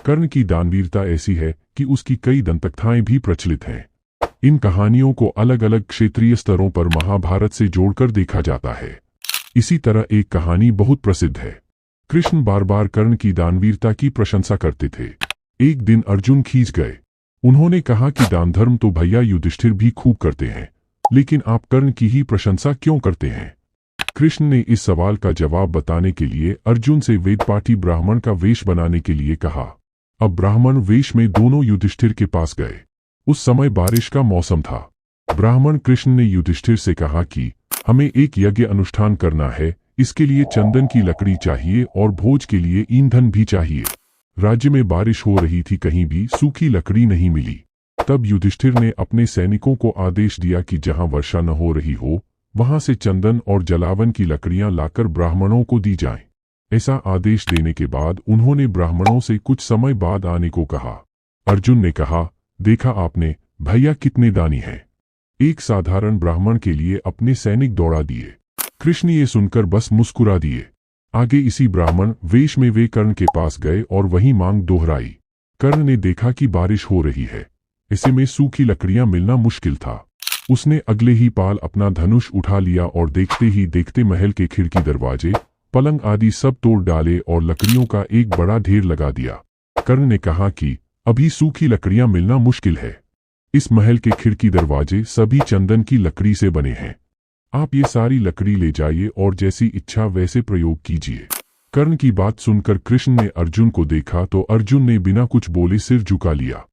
कर्ण की दानवीरता ऐसी है कि उसकी कई दंतकथाएं भी प्रचलित हैं। इन कहानियों को अलग अलग क्षेत्रीय स्तरों पर महाभारत से जोड़कर देखा जाता है। इसी तरह एक कहानी बहुत प्रसिद्ध है। कृष्ण बार बार कर्ण की दानवीरता की प्रशंसा करते थे। एक दिन अर्जुन खींच गए। उन्होंने कहा कि दान धर्म तो भैया युधिष्ठिर भी खूब करते हैं, लेकिन आप कर्ण की ही प्रशंसा क्यों करते हैं? कृष्ण ने इस सवाल का जवाब बताने के लिए अर्जुन से वेदपाठी ब्राह्मण का वेश बनाने के लिए कहा। अब ब्राह्मण वेश में दोनों युधिष्ठिर के पास गए। उस समय बारिश का मौसम था। ब्राह्मण कृष्ण ने युधिष्ठिर से कहा कि हमें एक यज्ञ अनुष्ठान करना है, इसके लिए चंदन की लकड़ी चाहिए और भोज के लिए ईंधन भी चाहिए। राज्य में बारिश हो रही थी, कहीं भी सूखी लकड़ी नहीं मिली। तब युधिष्ठिर ने अपने सैनिकों को आदेश दिया कि जहां वर्षा न हो रही हो, वहां से चंदन और जलावन की लकड़ियां लाकर ब्राह्मणों को दी जाएं। ऐसा आदेश देने के बाद उन्होंने ब्राह्मणों से कुछ समय बाद आने को कहा। अर्जुन ने कहा, देखा आपने भैया कितने दानी हैं। एक साधारण ब्राह्मण के लिए अपने सैनिक दौड़ा दिए। कृष्ण ये सुनकर बस मुस्कुरा दिए। आगे इसी ब्राह्मण वेश में वे कर्ण के पास गए और वही मांग दोहराई। कर्ण ने देखा कि बारिश हो रही है, ऐसे में सूखी लकड़ियां मिलना मुश्किल था। उसने अगले ही पाल अपना धनुष उठा लिया और देखते ही देखते महल के खिड़की, दरवाजे, पलंग आदि सब तोड़ डाले और लकड़ियों का एक बड़ा ढेर लगा दिया। कर्ण ने कहा कि अभी सूखी लकड़ियां मिलना मुश्किल है। इस महल के खिड़की दरवाजे सभी चंदन की लकड़ी से बने हैं। आप ये सारी लकड़ी ले जाइए और जैसी इच्छा वैसे प्रयोग कीजिए। कर्ण की बात सुनकर कृष्ण ने अर्जुन को देखा तो अर्जुन ने बिना कुछ बोले सिर झुका लिया।